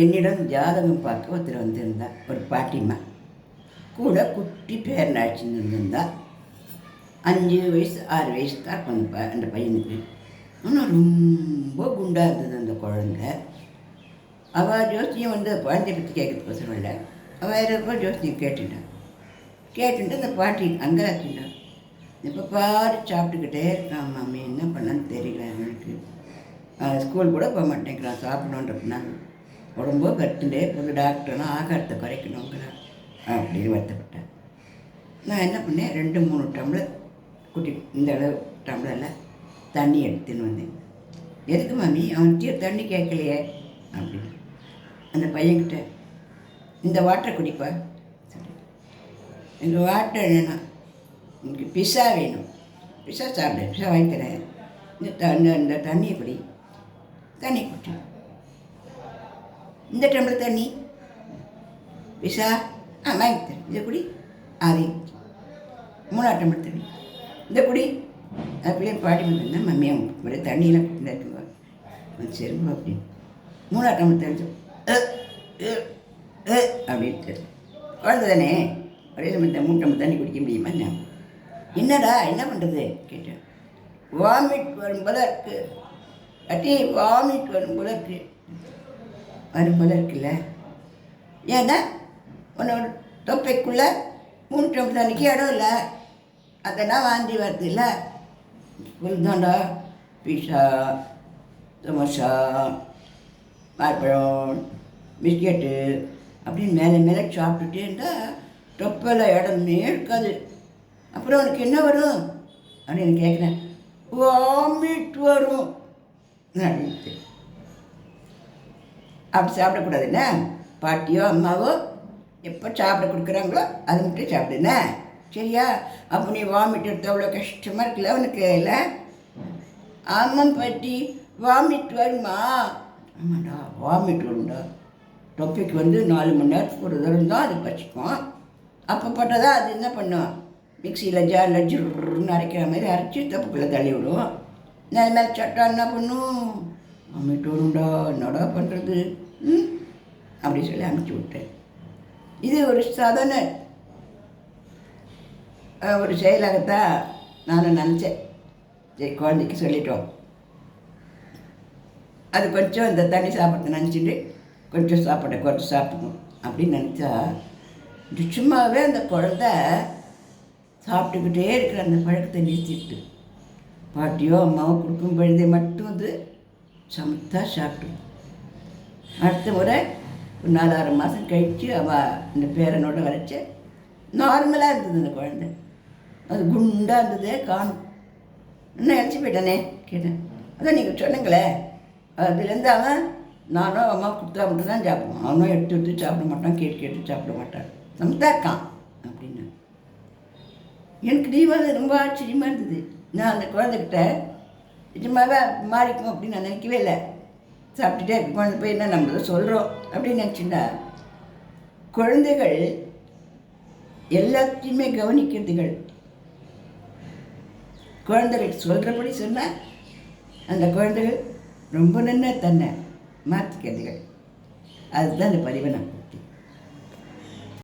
என்னிடம் ஜாதகம் பார்க்க ஒருத்தர் வந்திருந்தார், ஒரு பாட்டிம்மா. கூட குட்டி பேரன் அழைச்சின்னு இருந்திருந்தா. 5 வயசு 6 வயசு தான் அந்த பையனுக்கு. ஆனால் ரொம்ப குண்டாக இருந்தது அந்த குழந்தை. அவள் ஜோசியம் வந்து குழந்தைய பற்றி கேட்கறதுக்கோசரம் இல்லை, அவள் வேறு இருப்போ ஜோசியம் கேட்டுட்டு அந்த பாட்டி அங்கே ஆச்சுட்டான். இப்போ பாரு சாப்பிட்டுக்கிட்டே இருக்கான் மாமி, என்ன பண்ணான்னு தெரியல எனக்கு. ஸ்கூல் கூட போக மாட்டேங்கிறான் சாப்பிடணுன்றதுனால. உடம்போ கற்றுண்டே போது, டாக்டர்லாம் ஆகாரத்தை குறைக்கணுங்கிறான் அப்படின்னு வருத்தப்பட்டேன். நான் என்ன பண்ணேன், 2-3 டம்ளர் குட்டி இந்த அளவு டம்ளரில் தண்ணி எடுத்துன்னு வந்தேன். எதுக்கு மாமி, அவன் தண்ணி கேட்கலையே அப்படின்னு. அந்த பையன்கிட்ட இந்த வாட்டரை குடிப்பா, எனக்கு வாட்டர் வேணும், எனக்கு பிஸா வேணும், பிஸா சாப்பிடு, பிஸா வாங்கி தரேன், இந்த தண்ணியை குடி, தண்ணி குடி, இந்த டம்ளர் தண்ணி பிஸா வாங்கி தரேன், இதை குடி, அதையும் 3 டம்ளர் தண்ணி இந்த குடி. அப்படியே பாட்டி மட்டும்தான் மம்மி அவங்க ஒரே தண்ணியெலாம் குடிதான் இருக்குங்க சரிங்க அப்படின்னு 3 டம்ளர் தண்ணி அப்படின்ட்டு. குழந்தை தானே ஒரே சமயத்தை 3 டம்ளர் தண்ணி குடிக்க முடியுமா? என்னடா என்ன பண்ணுறது கேட்டேன். வாமிட் வரும் போல இருக்கு அட்டி, வாமிட் வரும் போல இருக்குல்ல. ஏன்னா உன்னோட தொப்பைக்குள்ளே 3 டம்ளர் தண்ணிக்கு இடம் இல்லை, அதெல்லாம் வாந்தி வருது இல்லை. புரிதாண்டா, பீஸா, சமோசா, வாழைப்பழம், பிஸ்கெட்டு அப்படின்னு மேலே சாப்பிட்டுட்டே இருந்தால் தொப்பையில் இடமே இருக்காது. அப்புறம் உனக்கு என்ன வரும் அப்படின்னு கேட்குறேன். வாமிட் வரும் அப்படின்ட்டு. அப்படி சாப்பிடக்கூடாதுண்ணே, பாட்டியோ அம்மாவோ எப்போ சாப்பிட கொடுக்குறாங்களோ அது மட்டும் சாப்பிடுண்ணே, சரியா? அப்போ நீ வாமிட் எடுத்த அவ்வளோ கஷ்டமாக இருக்குல்ல உனக்கு இல்லை? ஆமாம் பாட்டி, வாமிட் வருமா? ஆமாண்டா, வாமிட் வரும்டா. தொப்பைக்கு வந்து 4 மணி நேரத்துக்கு ஒரு தரம் தான் அது பச்சிக்கும். அப்போ போட்டால் அது என்ன பண்ணும், மிக்சியில் ஜாரில் ஜுர்ன்னு அரைக்கிற மாதிரி அரைச்சி தொப்புக்குள்ளே தள்ளி விடும். நான் மேலே சட்டா என்ன பண்ணும், வாமிட் வரும்டா, என்னடா பண்ணுறது அப்படி சொல்லி அனுப்பிச்சி விட்டேன். இது ஒரு சாதாரண ஒரு செயலாகத்தான் நானும் நினச்சேன். சரி, குழந்தைக்கு சொல்லிட்டோம், அது கொஞ்சம் இந்த தண்ணி சாப்பிட்றது நினச்சிட்டு கொஞ்சம் சாப்பிட குறைச்சி சாப்பிடணும் அப்படின்னு நினச்சா, சும்மாவே அந்த குழந்த சாப்பிட்டுக்கிட்டே இருக்கிற அந்த பழக்கத்தை நிறுத்திட்டு பாட்டியோ அம்மாவோ கொடுக்கும் பொழுதே மட்டும் அது சமத்தா சாப்பிட்டு. அடுத்த முறை ஒரு 4-6 மாதம் கழித்து அவள் இந்த பேரனோட வரைச்ச நார்மலாக இருந்தது அந்த குழந்தை. அது குண்டாக இருந்ததே காணும். இன்னும் இறச்சி போயிட்டானே கேட்டேன். அதான் நீங்கள் சொன்னீங்களே, அதுலேருந்து அவன் நானும் அம்மா கொடுத்தா மட்டும் தான் சாப்பிடுவான், அவனும் எடுத்து சாப்பிட மாட்டான், கேட்டு சாப்பிட மாட்டான், சமத்தா இருக்கான் அப்படின்னு. எனக்கு தீபாவளி ரொம்ப ஆச்சரியமாக இருந்தது. நான் அந்த குழந்தைகிட்ட நிஜமாகவே மாறிக்கும் அப்படின்னு நான் நினைக்கவே இல்லை. சாப்பிட்டுட்டே இருக்கு குழந்தை போய் என்ன நம்ம சொல்கிறோம் அப்படின்னு நினச்சிண்டா. குழந்தைகள் எல்லாத்தையுமே கவனிக்கிறதுகள். குழந்தைகள் சொல்கிறபடி சொன்னால் அந்த குழந்தைகள் ரொம்ப நன்னா தன்னை மாற்றிக்கிறதுகள். அதுதான் இந்த பரிவனம்.